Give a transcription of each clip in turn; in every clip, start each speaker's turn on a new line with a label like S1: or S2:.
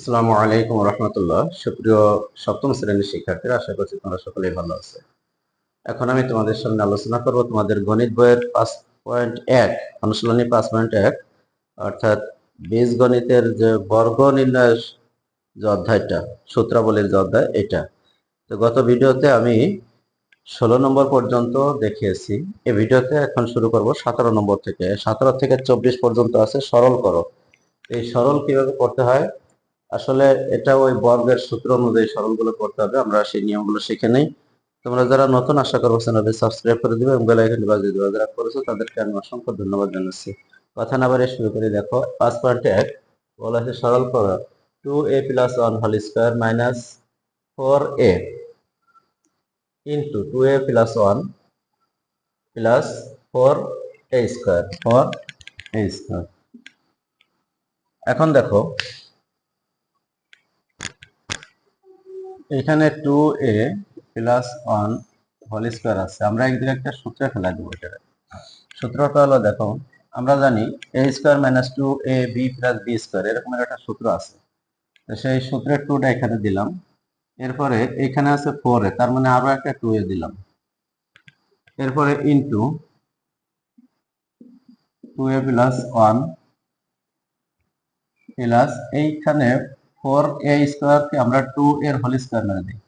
S1: আসসালামু আলাইকুম রহমতুল্লাহ। সুপ্রিয় সপ্তম শ্রেণীর শিক্ষার্থীরা, আশা করছি তোমরা সকলেই ভালো আছে। এখন আমি তোমাদের সামনে আলোচনা করব তোমাদের গণিত বইয়ের 5.1 অনুশীলনী 5.1 অর্থাৎ বীজগণিতের যে বর্গ নির্ণয়ের যে অধ্যায়টা, সূত্রাবলীর যে অধ্যায়, এটা তো গত ভিডিওতে আমি 16 নম্বর পর্যন্ত দেখিয়েছি। এই ভিডিওতে এখন শুরু করব 17 নম্বর থেকে। 17 থেকে 24 পর্যন্ত আছে সরল করো। এই সরল কিভাবে করতে হয়, আসলে এটা ওই বর্গের সূত্র অনুযায়ী সরলগুলো করতে হবে। আমরা সেই নিয়মগুলো শিখে নেই। তোমরা যারা নতুন, আশা করবো চ্যানেলটি সাবস্ক্রাইব করে দিবে এবং বেল আইকনটি বাজিয়ে দিবে। যারা করেছো তাদেরকে আমি অসংখ্য ধন্যবাদ জানাচ্ছি। কথা না বাড়িয়ে শুরু করি। দেখো 5.1 বলা আছে সরল করো 2a + 1 whole square minus 4a into 2a + 1 plus 4a square 4a square. এখন দেখো এখানে 2a + 1 হোল স্কয়ার আছে। আমরা একদিকে একটা সূত্র ফেলা দেবো। এটা সূত্রটা হলো, দেখো আমরা জানি a square minus 2ab + b square, এরকম একটা সূত্র আছে। তো সেই সূত্রের 2টা এখানে দিলাম। এরপরে এখানে আছে 4a, তার মানে আরো একটা 2a দিলাম। এরপরে ইনটু 2a + 1 প্লাস এইখানে 4a স্কয়ারকে আমরা 2 এর হোল স্কয়ার মেরে দিই।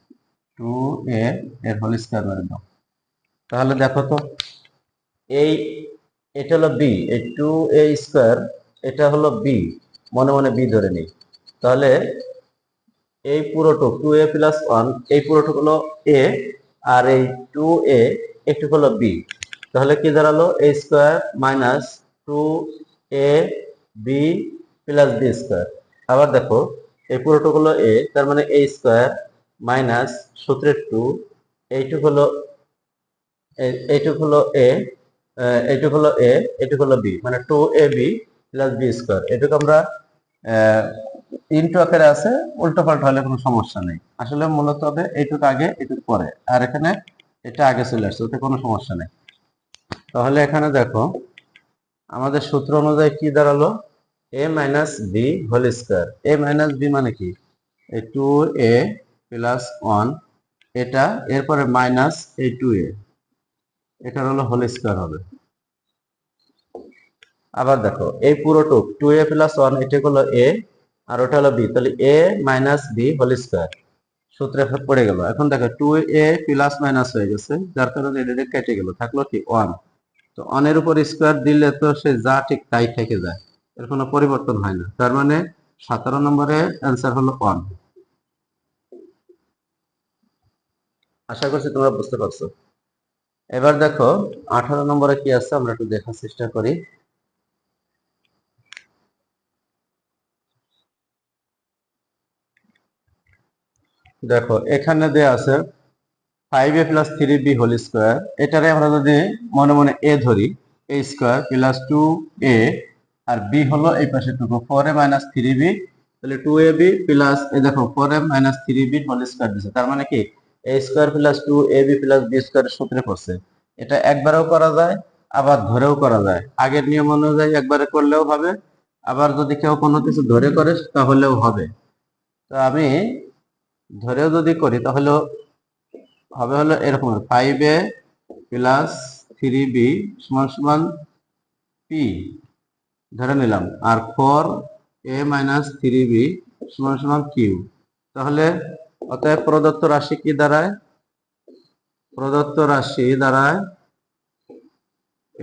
S1: 2a এর হোল স্কয়ার মেরে দাও। তাহলে দেখো তো, এই এটা হলো বি, এই 2a স্কয়ার এটা হলো বি, মনে মনে বি ধরে নিই। তাহলে এই পুরোটুক 2a + 1 এই পুরোটুক হলো a, আর এই 2a একটু হলো বি। তাহলে কি দাঁড়ালো? a square minus 2ab + b square. আবার দেখো এই পুরোটুক হলো a, তার মানে a স্কয়ার মাইনাস সূত্রের 2, এইটুক হলো এইটুক হলো a, এইটুক হলো a, এইটুক হলো b, মানে 2ab + b স্কয়ার। এটুকু আমরা ইনটু আকারে আছে, উল্টো পাল্টা হলে কোনো সমস্যা নেই। আসলে মূলত হবে এইটুক আগে এইটুক পরে, আর এখানে এটা আগে চলে আসছে, ওতে কোনো সমস্যা নেই। তাহলে এখানে দেখো আমাদের সূত্র অনুযায়ী কি দাঁড়ালো? a - b whole square. a - b মানে কি? এই 2a + 1 এটা, এরপরে মাইনাস এই 2a, এটা হলো হোল স্কয়ার হবে। আবার দেখো এই পুরোটুক 2a + 1 এটা হলো a, আর ওটা হলো b, তাহলে a - b হোল স্কয়ার সূত্রে পড়ে গেল। এখন দেখো 2a প্লাস মাইনাস হয়ে গেছে, যার কারণে এটা কেটে গেল, থাকলো কি 1। তো 1 এর উপর স্কয়ার দিলে তো সে যা ঠিক তাই থেকে যায়, এর কোনো পরিবর্তন হয় না। তার মানে 17 নম্বরের অ্যান্সার হলো 1। আশা করছি তোমরা বুঝতে পারছো। এবার দেখো 18 নম্বরে কি আছে, আমরা একটু দেখার চেষ্টা করি। দেখো এখানে দেয়া আছে 5a + 3b হোল স্কয়ার। এটারে আমরা যদি মনে মনে a ধরি, a স্কয়ার প্লাস 2a, আর b হলো এই পাশে টুকু 4a - 3b, তাহলে 2ab প্লাস এই দেখো 4a - 3b হোল স্কয়ার দিছে। তার মানে কি a square plus 2ab plus b স্কয়ারের সূত্রে পড়ছে। এটা একবারেও করা যায়, আবার ধরেও করা যায়। আগের নিয়ম অনুযায়ী একবারে করলেও হবে, আবার যদি কেউ কোনো কিছু ধরে করে তাহলেও হবে। তো আমি ধরেও যদি করি তাহলে হবে হলো এরকম, 5a + 3b = p ধরে নিলাম, আর 4a - 3b = q। তাহলে অতএব প্রদত্ত রাশি কি দাঁড়ায়? প্রদত্ত রাশি দাঁড়ায়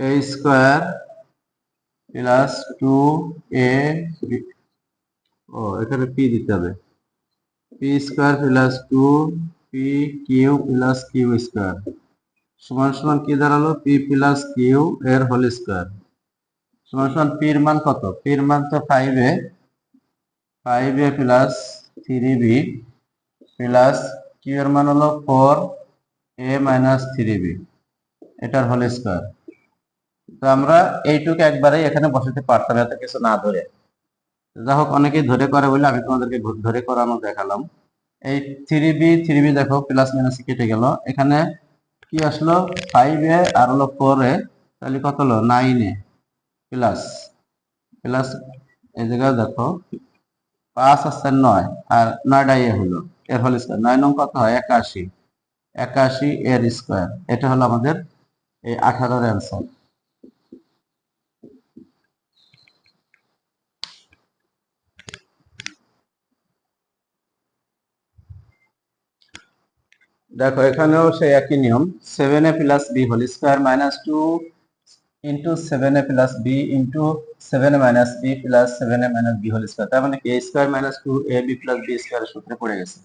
S1: a স্কয়ার প্লাস 2a, এখানে p দিতে হবে, p square plus 2pq plus q square সমান কি দাঁড়ালো? p প্লাস q এর হোল স্কয়ার সমান p এর মান কত? p এর মান তো 5a plus 3b plus q এর মান হলো 4a - 3b, এটার হোল স্কয়ার। তো আমরা এইটুকু একবারে এখানে বসাতে পারতাম, এত কিছু না ধরে। যা হোক, অনেকেই ধরে করে বলে আমি তোমাদেরকে ধরে করানো দেখালাম। এই 3b দেখো প্লাস মাইনাস কেটে গেল, এখানে কি আসলো? 5a আর হলো 4a, তাহলে কত হলো? 9a প্লাস প্লাস এই জায়গায় দেখো 5 আছে 9 আর 9টা এ হলো এর হোল স্কয়ার 9 নং কত হয় 81 81 এর স্কয়ার এটা হলো আমাদের এই 18 এর অ্যান্সার। দেখো এখানেও সেই একই নিয়ম 7a plus B whole square minus 2 into 7a plus B into 7a minus B plus 7a minus B whole square, তার মানে কি a square minus 2ab plus B স্কয়ারের সূত্রে পড়ে গেছে।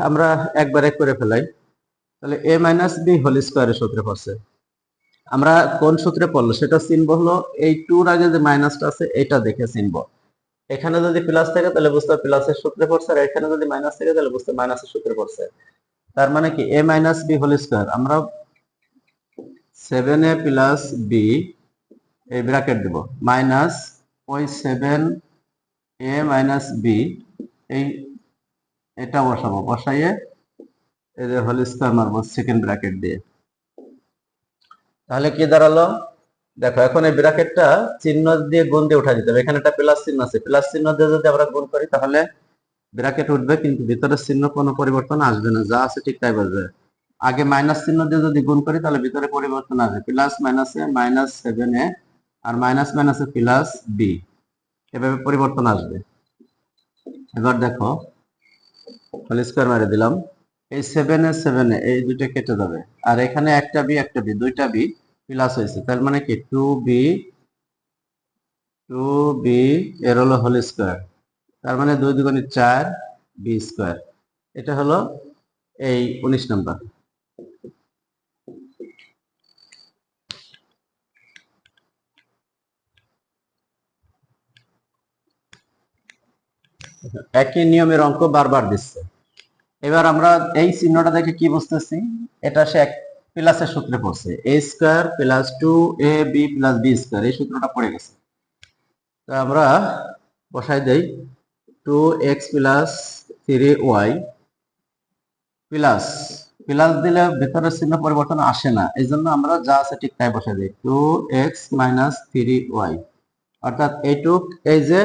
S1: আমরা একবারে করে ফেলাই, তাহলে a মাইনাস বি হোল স্কয়ারের সূত্রে পড়ছে। আমরা কোন সূত্রে পড়লো সেটা চিনব হলো এই 2 এর আগে যে মাইনাসটা আছে এটা দেখে চিনব। এখানে যদি প্লাস থাকে তাহলে বুঝতে হবে প্লাসের সূত্রে পড়ছে, আর এখানে যদি মাইনাস থাকে তাহলে বুঝতে হবে মাইনাসের সূত্রে পড়ছে। তার মানে কি a minus B whole square, আমরা 7a প্লাস বি এই ব্র্যাকেট দেব মাইনাস ওই 7a মাইনাস বি এই এটা বসাবো, বসাইয়ে এই যে হোল স্কয়ার মারবো সেকেন্ড ব্র্যাকেট দিয়ে। তাহলে কি দাঁড়ালো দেখো, এখন এই ব্র্যাকেটটা চিহ্ন দিয়ে গুণ দিয়ে উঠা দিতে হবে। এখানে একটা প্লাস চিহ্ন আছে, প্লাস চিহ্ন দিয়ে যদি আমরা গুণ করি তাহলে ব্র্যাকেট উঠবে, কিন্তু ভিতরের চিহ্ন কোনো পরিবর্তন আসবে না, যা আছে ঠিক তাই বসবে। আগে মাইনাস চিহ্ন দিয়ে যদি গুণ করি তাহলে ভিতরে পরিবর্তন আসবে, প্লাস মাইনাসে মাইনাস 7a আর মাইনাস মাইনাসে প্লাস বি, এভাবে পরিবর্তন আসবে। এবার দেখো হোল স্কয়ার মেরে দিলাম, এই 7a এই দুটো কেটে যাবে, আর এখানে একটা বি দুইটা বি প্লাস হয়েছে, তার মানে কি 2b এর হলো হোল স্কয়ার, তার মানে 2 দুগুণে 4 বি স্কয়ার। এটা হলো এই 19 নাম্বার। একই নিয়মের অঙ্ক বারবার দিচ্ছে। এবার আমরা এই চিহ্নটা দেখে কি বুঝতেছি, এটা সে এক প্লাসের সূত্রে পড়ছে, a square plus 2ab plus B square, এই সূত্রটা পড়ে গেছে। তো আমরা বসাই দেই 2x plus 3y plus, plus দিলে ভেতরের চিহ্ন পরিবর্তন আসে না, এই জন্য আমরা যা আছে ঠিক তাই বসাই দিই 2x মাইনাস 3y, অর্থাৎ এইটুক এই যে,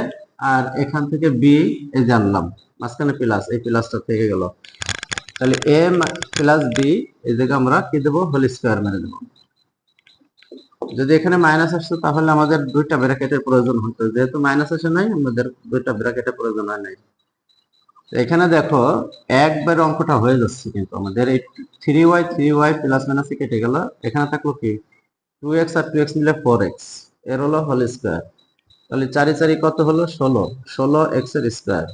S1: আর এখান থেকে বি এই যে আনলাম, মাঝখানে প্লাস, এই প্লাসটা থেকে গেল, তাহলে a প্লাস বি এই জায়গায় আমরা কি দেবো হোল স্কয়ার মেরে দেবো। যদি এখানে মাইনাস আসতো তাহলে আমাদের দুইটা ব্র্যাকেটের প্রয়োজন হতো, যেহেতু মাইনাস আসে নাই আমাদের দুইটা ব্র্যাকেটের প্রয়োজন হয় নাই। এখানে দেখো একবার অঙ্কটা হয়ে যাচ্ছে, কিন্তু আমাদের এই 3y প্লাস মাইনাস কেটে গেল, এখানে থাকলো কি 2x আর 2x মিলে 4x এর হলো হোল স্কয়ার, তাহলে 4 4 কত হলো 16x এর স্কয়ার।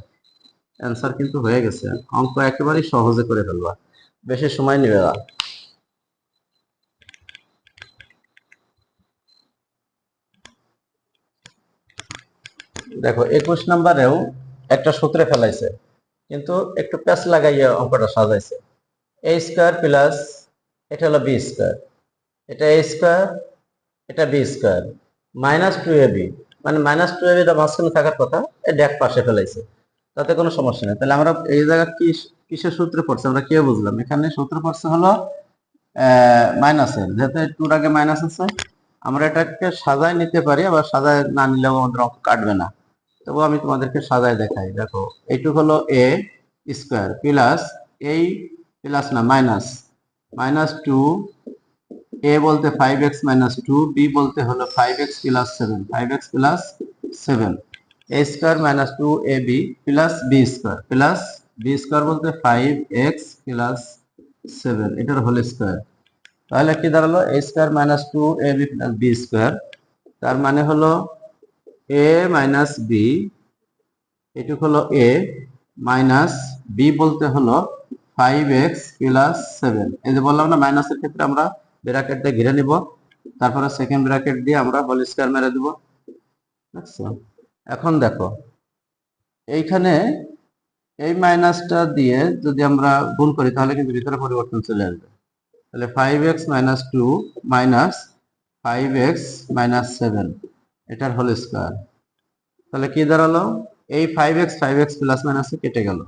S1: অ্যান্সার কিন্তু হয়ে গেছে, অঙ্ক একেবারেই সহজে করে ফেলবা, বেশি সময় নেবে না। দেখো 21 নম্বরেও একটা সূত্রে ফেলাইছে, কিন্তু একটু প্যাচ লাগাইয়া অঙ্কটা সাজাইছে। a স্কয়ার প্লাস এটা হলো বি স্কয়ার, এটা a স্কয়ার এটা বি স্কয়ার মাইনাস 2ab, মানে মাইনাস 2ab এটা মাঝখানে থাকার কথা, এটা এক পাশে ফেলাইছে, তাতে কোনো সমস্যা নেই। তাহলে আমরা এই জায়গা কি কিসের সূত্রে পড়ছে আমরা কি বুঝলাম, এখানে সূত্র পড়ছে হলো মাইনাসের, যেহেতু টুর আগে মাইনাস আছে আমরা এটাকে সাজায় নিতে পারি, আবার সাজায় না নিলেও আমাদের অঙ্ক কাটবে না, তবু আমি তোমাদেরকে সাজায় দেখাই। দেখো এইটুক হলো a স্কয়ার প্লাস এই প্লাস না মাইনাস মাইনাস 2, a বলতে 5x মাইনাস 2, b বলতে হলো 5x plus 7, 5x plus 7, a square minus 2ab plus b square বলতে 5x প্লাস 7 এটার হোল স্কয়ার। তাহলে কি দাঁড়ালো a square minus 2ab plus b square, তার মানে হলো a মাইনাস b, এটুক হলো a মাইনাস b বলতে হলো 5x প্লাস 7, এই যে বললাম না মাইনাসের ক্ষেত্রে আমরা ব্র্যাকেট দিয়ে ঘিরে নিব, তারপরে সেকেন্ড ব্র্যাকেট দিয়ে আমরা হোল স্কয়ার মেরে দেব। আচ্ছা এখন দেখো এইখানে এই মাইনাসটা দিয়ে যদি আমরা গুণ করি তাহলে কিন্তু ভিতরে পরিবর্তন চলে আসবে, তাহলে 5x minus 2 minus 5x minus 7 এটার হোল স্কয়ার, তাহলে কি দাঁড়ালো এই 5x প্লাস মাইনাসে কেটে গেল,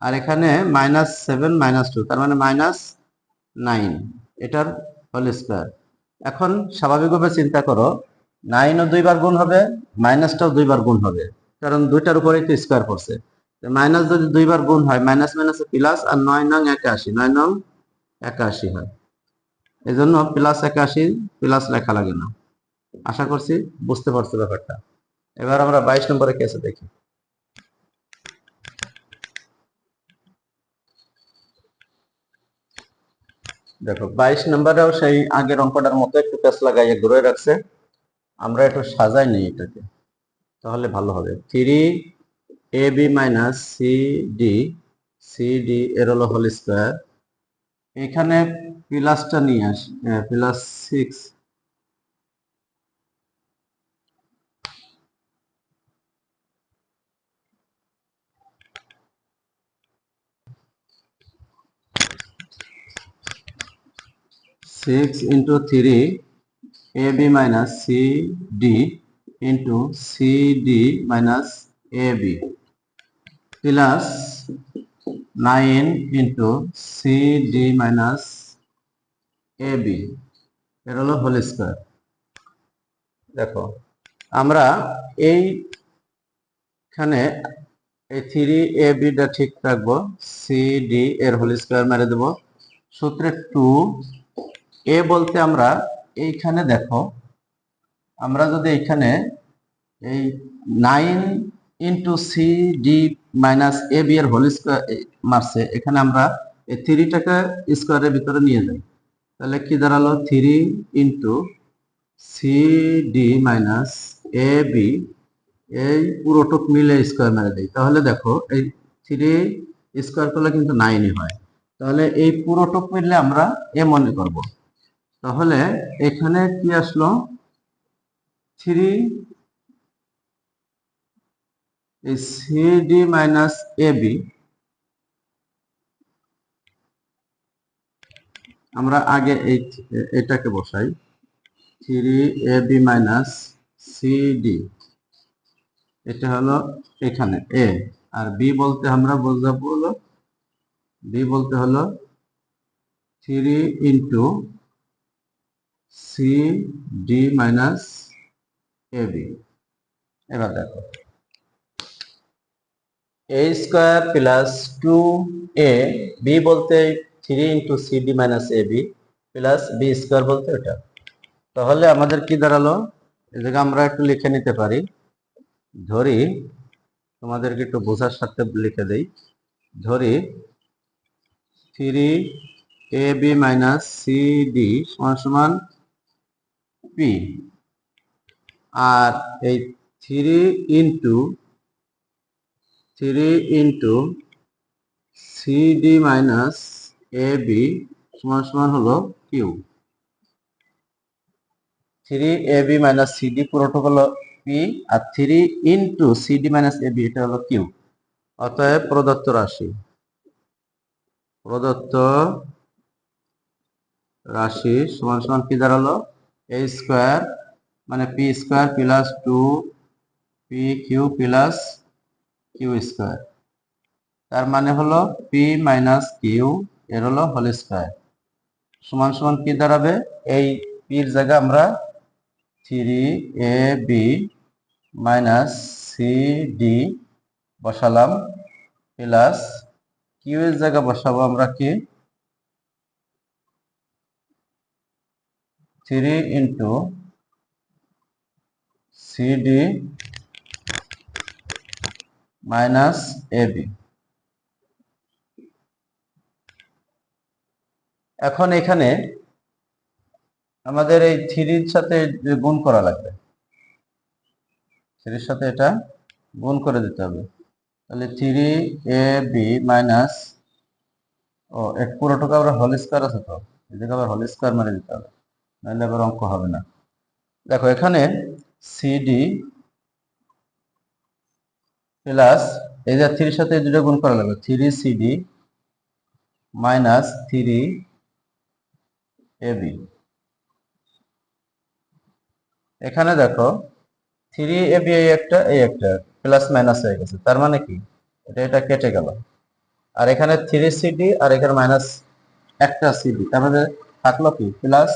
S1: আর এখানে মাইনাস 7 মাইনাস 2 তার মানে মাইনাস 9 এটার হোল স্কয়ার। এখন স্বাভাবিকভাবে চিন্তা করো 9ও দুইবার গুণ হবে, মাইনাসটাও দুইবার গুণ হবে, কারণ দুইটার উপরেই তো স্কোয়ার পড়ছে। মাইনাস যদি দুইবার গুণ হয়, মাইনাস মাইনাসে প্লাস, আর 9 নং 81, 9 নং 81 হয়। এই জন্য +81 প্লাস লেখা লাগে না। আশা করছি বুঝতে পারছো ব্যাপারটা। এবার আমরা 22 নম্বরে কেসে দেখি। দেখো 22 নম্বরেও সেই আগের অঙ্কটার মতো একটু পেঁচ লাগাইয়ে ঘুরে রাখছে। আমরা একটু সাজাই নিই এটাকে, তাহলে ভালো হবে। 3ab মাইনাস সিডি এর হলো হোল স্কোয়ার। এখানে প্লাসটা নিয়ে আসি, +6 into 3ab minus cd into cd minus ab plus 9 into cd minus ab এর হলো হোল স্কোয়ার। দেখো আমরা এইখানে এই 3ab টা ঠিক রাখবো, cd এর হোল স্কোয়ার মেরে দেবো। সূত্রে 2a বলতে আমরা এইখানে দেখো, আমরা যদি এইখানে এই 9 into C D minus A B এর হোল স্কোয়ার মারছে, এখানে আমরা এই 3টাকে স্কোয়ারের ভিতরে নিয়ে যাই, তাহলে কি দাঁড়ালো 3 into C D minus A B, এই পুরোটুক মিলে স্কোয়ার মেরে দেয়, তাহলে দেখো এই 3 স্কোয়ার করলে কিন্তু 9ই হয়। তাহলে এই পুরোটুক মিললে আমরা এ মনে করব। তাহলে এখানে কি আসলো 3 সিডি মাইনাস এবি, আমরা আগে এটাকে বসাই 3ab মাইনাস সিডি, এটা হলো এখানে এ, আর বি বলতে আমরা বোঝাবো হলো, বি বলতে হলো 3 ইন্টু সিডি মাইনাস এবি। এবার দেখো a square plus 2a, B বলতে 3 into C D minus A B plus B square বলতে এটা। তাহলে আমাদের কি দাঁড়ালো, এই জায়গায় আমরা একটু লিখে নিতে পারি, ধরি তোমাদেরকে একটু বোঝার সাথে লিখে দেই, ধরি 3ab মাইনাস সিডি সমান সমান পি, আর এই 3 ইন্টু সিডি মাইনাস এবি সমান সমান হলো কিউ। 3ab মাইনাস সিডি পুরোটা হলো পি, আর 3 ইন্টু সিডি মাইনাস এবি এটা হলো কিউ। অতএব প্রদত্ত রাশি সমান সমান কি দাঁড়ালো, a স্কোয়ার মানে P square plus 2 Q plus Q square, তার মানে হলো পি মাইনাস কিউ এর হলো হোল স্কোয়ার সমান সমান কি দাঁড়াবে, এই পির জায়গায় আমরা 3ab মাইনাস সিডি বসালাম, প্লাস কিউ এর জায়গায় বসাবো আমরা কি 3 ইন্টু সিডি মাইনাস এবি। এখন এখানে আমাদের এই 3-র সাথে গুণ করা লাগবে, 3-র সাথে এটা গুণ করে দিতে হবে। তাহলে 3ab মাইনাস, ও এক পুরোটুকু আবার হোল স্কোয়ার আছে, তো এদিকে আবার হোল স্কোয়ার মানে দিতে হবে, নাহলে আবার অঙ্ক হবে না। দেখো এখানে সিডি প্লাস এই যে 3-র সাথে দুটো গুণ করা লাগবে, 3cd মাইনাস 3ab। এখানে দেখো 3ab এই একটা প্লাস মাইনাস হয়ে গেছে, তার মানে কি এটা কেটে গেল, আর এখানে 3cd আর এখানে মাইনাস একটা সিডি, তার মানে থাকলো কি প্লাস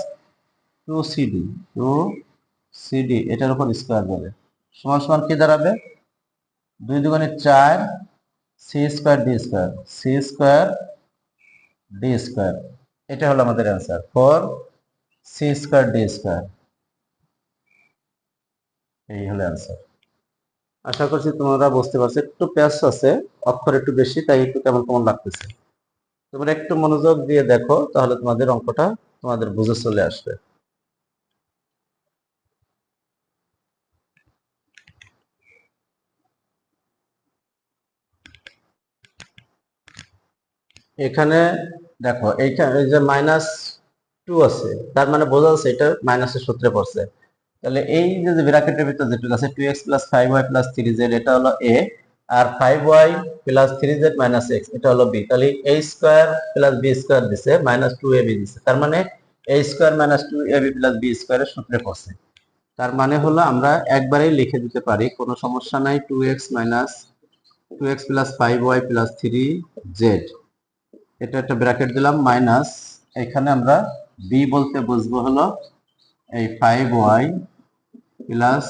S1: 2cd এটার উপর স্কোয়ার বলে সমান সমান কি দাঁড়াবে 2 দুগুণে 4 C square D square, C square D square, এটা হলো আমাদের answer 4 C square D square, এই হলো অ্যান্সার। আশা করছি তোমরা বুঝতে পারছো, একটু প্যাচ আছে, অক্ষর একটু বেশি, তাই একটু কেমন কেমন লাগতেছে। তোমরা একটু মনোযোগ দিয়ে দেখো, তাহলে তোমাদের অঙ্কটা তোমাদের বুঝে চলে আসবে। এখানে দেখো, এইখানে এই যে -2 আছে, তার মানে বোঝা যাচ্ছে এটা মাইনাসের সূত্রে পড়ছে। তাহলে এই যে ব্র্যাকেটের ভিতরে যেটুকু আছে 2x + 5y + 3z, এটা হলো a, R 5y + 3z - x, এটা হলো b। তাহলে a স্কয়ার + b স্কয়ার দিছে, -2ab দিছে, তার মানে a স্কয়ার - 2ab + b স্কয়ারের সূত্রে পড়ছে। তার মানে হলো আমরা একবারেই লিখে দিতে পারি, কোনো সমস্যা নাই। 2x + 5y + 3z, এটা একটা ব্র্যাকেট দিলাম, মাইনাস, এখানে আমরা b বলতে বুঝবো হলো এই 5y +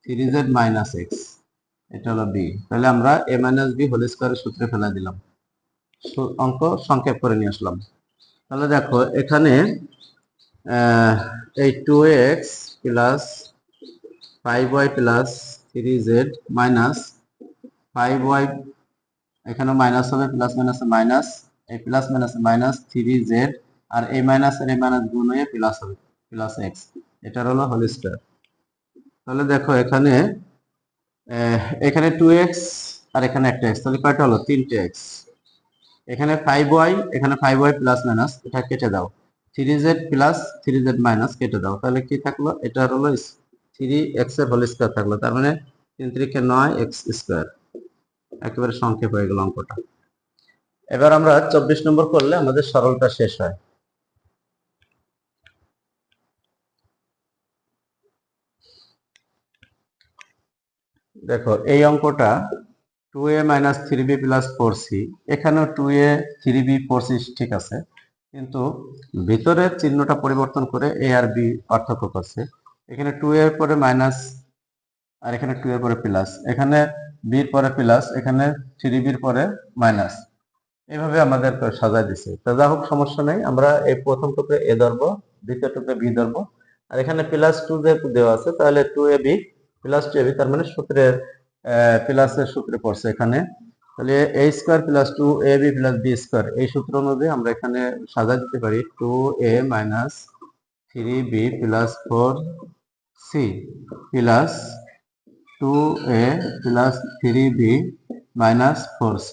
S1: 3z - x, এটা হলো b। তাহলে আমরা a - b হোল স্কয়ারের সূত্রে ফেলা দিলাম, অঙ্ক সংক্ষেপ করে নিয়ে আসলাম। তাহলে দেখো এখানে এই 2x + 5y + 3z minus 5y, এখানে মাইনাস হবে, প্লাস মাইনাস মাইনাস, এই প্লাস মাইনাস মাইনাস 3z, আর এই মাইনাস আর এই মাইনাস গুণ হয়ে প্লাস হবে, প্লাস x, এটার হলো হোল স্কয়ার। তাহলে দেখো এখানে এখানে 2x আর এখানে একটা x, তাহলে কয়টা হলো? 3টে x। এখানে 5y, এখানে 5y প্লাস মাইনাস, এটা কেটে দাও, 3z প্লাস 3z মাইনাস কেটে দাও, তাহলে কি থাকলো? এটা হলো 3x এর হোল স্কয়ার থাকলো, তার মানে 3 3 9x স্কয়ার। একেবারে সংক্ষেপ হয়ে গেল অঙ্কটা। এবার আমরা 24 নম্বর করলে আমাদের সরলটা শেষ হয়। দেখো এই অঙ্কটা 2a - 3b + 4c, এখানেও 2a 3b 4c ঠিক আছে, কিন্তু ভিতরের চিহ্নটা পরিবর্তন করে a আর b পার্থক্য করছে। এখানে 2a এর পরে মাইনাস, আর এখানে 2 এর পরে প্লাস, এখানে b এর পরে প্লাস, এখানে 3b এর পরে মাইনাস, এইভাবে আমাদের সাজায় দিছে। তো যা হোক, সমস্যা নেই, আমরা এই প্রথম টুকরে a ধরবো, দ্বিতীয় টুকরে b ধরবো, আর এখানে +2 যেহেতু দেওয়া আছে, তাহলে 2ab + 2ab, তার মানে সূত্রের প্লাসের সূত্রে পড়ছে এখানে। তাহলে a square + 2ab + b square, এই সূত্র অনুযায়ী আমরা এখানে সাজায় দিতে পারি 2a - 3b + 4c + 2a + 3b - 4c,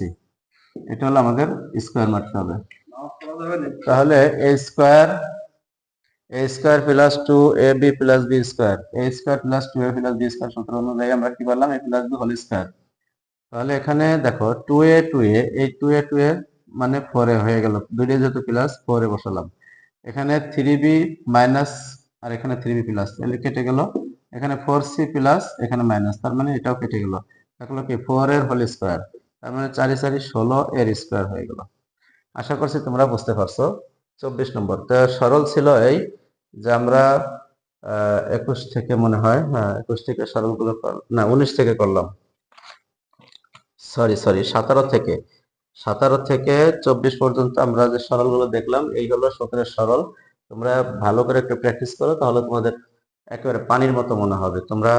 S1: এটা হলো আমাদের স্কয়ার মারতে হবে। তাহলে a square + 2ab + b square, a square + 2ab + b square সূত্র অনুযায়ী আমরা কি বললাম? a + b whole square. তাহলে এখানে দেখো 2a 2a, এই 2a 2a মানে 4a হয়ে গেল, দুইটাই যেহেতু প্লাস 4a বসালাম। এখানে 3b মাইনাস, আর এখানে 3b প্লাস, তাহলে কেটে গেল। এখানে 4c প্লাস, এখানে মাইনাস, তার মানে এটাও কেটে গেল, থাকলো কি 4 এর হোল স্কয়ার, তার মানে 4 4 16 এর স্কয়ার হয়ে গেল। আশা করছি তোমরা বুঝতে পারছো। 24 নম্বর তো সরল ছিল এই যে আমরা 21 থেকে মনে হয়, হ্যাঁ 21 থেকে সরলগুলো না 19 থেকে করলাম, সরি 17 থেকে 24 পর্যন্ত আমরা যে সরলগুলো দেখলাম, এইগুলো সূত্রের সরল। তোমরা ভালো করে একটু প্র্যাকটিস করো, তাহলে তোমাদের একেবারে পানির মতো মনে হবে। তোমরা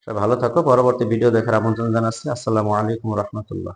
S1: সবাই ভালো থাকো, পরবর্তী ভিডিও দেখার আমন্ত্রণ জানাচ্ছি। আসসালামু আলাইকুম রহমতুল্লাহ।